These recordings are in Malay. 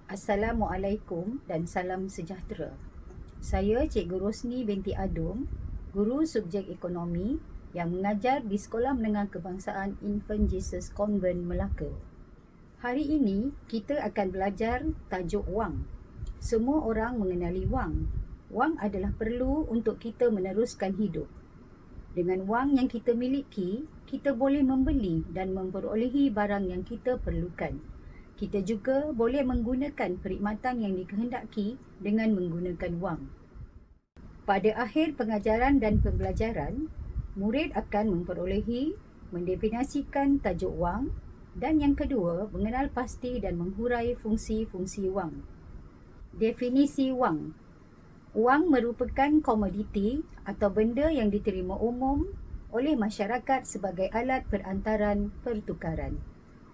Assalamualaikum dan salam sejahtera. Saya Cikgu Rosni binti Adum, guru subjek ekonomi yang mengajar di Sekolah Menengah Kebangsaan Infant Jesus Convent Melaka. Hari ini kita akan belajar tajuk wang. Semua orang mengenali wang. Wang adalah perlu untuk kita meneruskan hidup. Dengan wang yang kita miliki, kita boleh membeli dan memperolehi barang yang kita perlukan. Kita juga boleh menggunakan perkhidmatan yang dikehendaki dengan menggunakan wang. Pada akhir pengajaran dan pembelajaran, murid akan memperolehi, mendefinisikan tajuk wang dan yang kedua, mengenal pasti dan menghurai fungsi-fungsi wang. Definisi wang. Wang merupakan komoditi atau benda yang diterima umum oleh masyarakat sebagai alat perantaran pertukaran.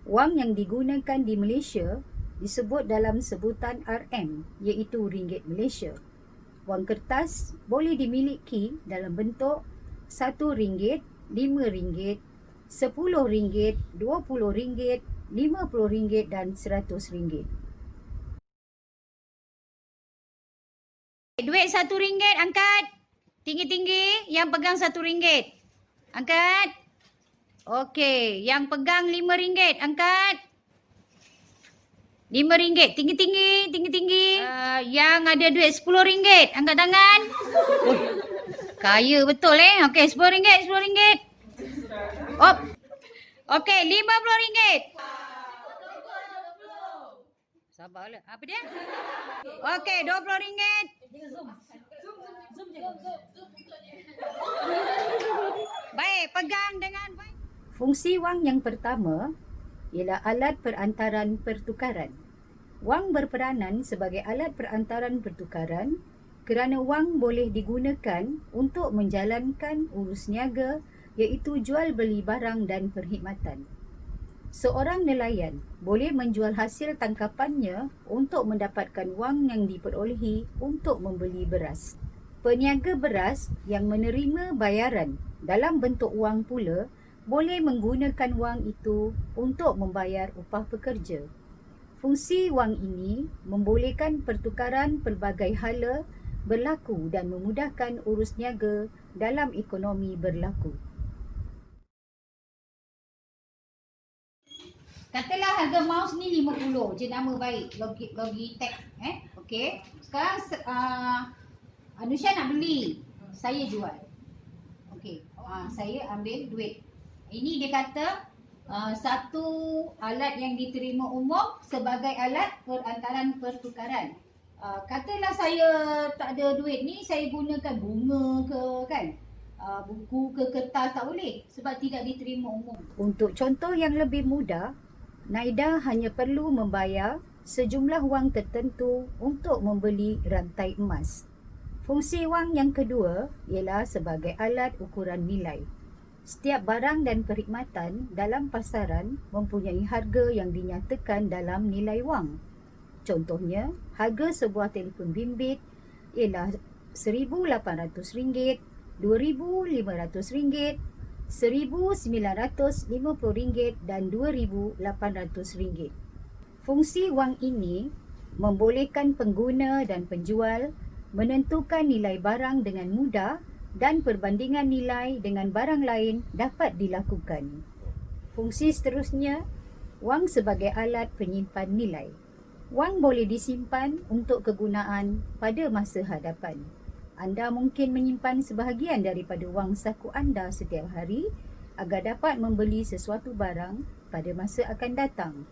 Wang yang digunakan di Malaysia disebut dalam sebutan RM, iaitu ringgit Malaysia. Wang kertas boleh dimiliki dalam bentuk RM1, RM5, RM10, RM20, RM50 dan RM100. Duit RM1, angkat. Tinggi-tinggi, yang pegang RM1. Angkat. Okey, yang pegang RM5, angkat. RM5, tinggi-tinggi. Yang ada duit RM10, angkat tangan. Oh, kaya betul Okey, RM10. Op. Okey, RM50. Sabarlah. Apa dia? Okey, RM20. Baik, pegang dengan baik. Fungsi wang yang pertama ialah alat perantaran pertukaran. Wang berperanan sebagai alat perantaran pertukaran kerana wang boleh digunakan untuk menjalankan urus niaga iaitu jual beli barang dan perkhidmatan. Seorang nelayan boleh menjual hasil tangkapannya untuk mendapatkan wang yang diperolehi untuk membeli beras. Peniaga beras yang menerima bayaran dalam bentuk wang pula boleh menggunakan wang itu untuk membayar upah pekerja. Fungsi wang ini membolehkan pertukaran pelbagai hala berlaku dan memudahkan urus niaga dalam ekonomi berlaku. Katalah harga mouse ni 50, jenama baik, Logitech. Okey. Sekarang Anusha nak beli, saya jual. Okey. Saya ambil duit. Ini dia kata satu alat yang diterima umum sebagai alat perantaran pertukaran. Katalah saya tak ada duit ni, saya gunakan bunga ke kan, buku ke kertas tak boleh sebab tidak diterima umum. Untuk contoh yang lebih mudah, Naida hanya perlu membayar sejumlah wang tertentu untuk membeli rantai emas. Fungsi wang yang kedua ialah sebagai alat ukuran nilai. Setiap barang dan perkhidmatan dalam pasaran mempunyai harga yang dinyatakan dalam nilai wang. Contohnya, harga sebuah telefon bimbit ialah RM1,800, RM2,500, RM1,950 dan RM2,800. Fungsi wang ini membolehkan pengguna dan penjual menentukan nilai barang dengan mudah dan perbandingan nilai dengan barang lain dapat dilakukan. Fungsi seterusnya, wang sebagai alat penyimpan nilai. Wang boleh disimpan untuk kegunaan pada masa hadapan. Anda mungkin menyimpan sebahagian daripada wang saku anda setiap hari agar dapat membeli sesuatu barang pada masa akan datang.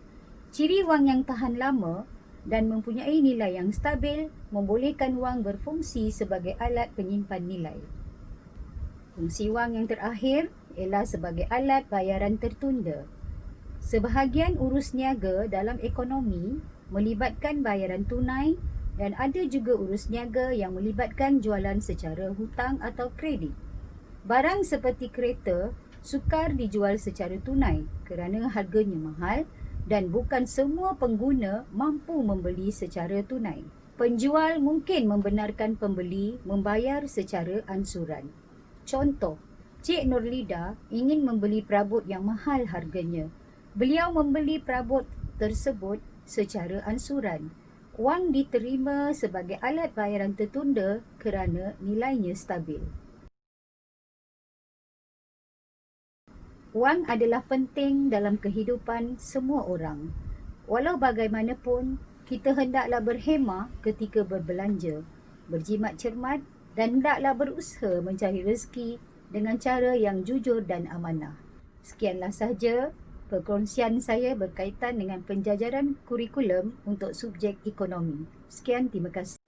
Ciri wang yang tahan lama dan mempunyai nilai yang stabil membolehkan wang berfungsi sebagai alat penyimpan nilai. Fungsi wang yang terakhir ialah sebagai alat bayaran tertunda. Sebahagian urus niaga dalam ekonomi melibatkan bayaran tunai dan ada juga urus niaga yang melibatkan jualan secara hutang atau kredit. Barang seperti kereta sukar dijual secara tunai kerana harganya mahal dan bukan semua pengguna mampu membeli secara tunai. Penjual mungkin membenarkan pembeli membayar secara ansuran. Contoh, Cik Nurlida ingin membeli perabot yang mahal harganya. Beliau membeli perabot tersebut secara ansuran. Wang diterima sebagai alat bayaran tertunda kerana nilainya stabil. Wang adalah penting dalam kehidupan semua orang. Walau bagaimanapun, kita hendaklah berhemah ketika berbelanja, berjimat cermat dan hendaklah berusaha mencari rezeki dengan cara yang jujur dan amanah. Sekianlah sahaja perkongsian saya berkaitan dengan penjajaran kurikulum untuk subjek ekonomi. Sekian, terima kasih.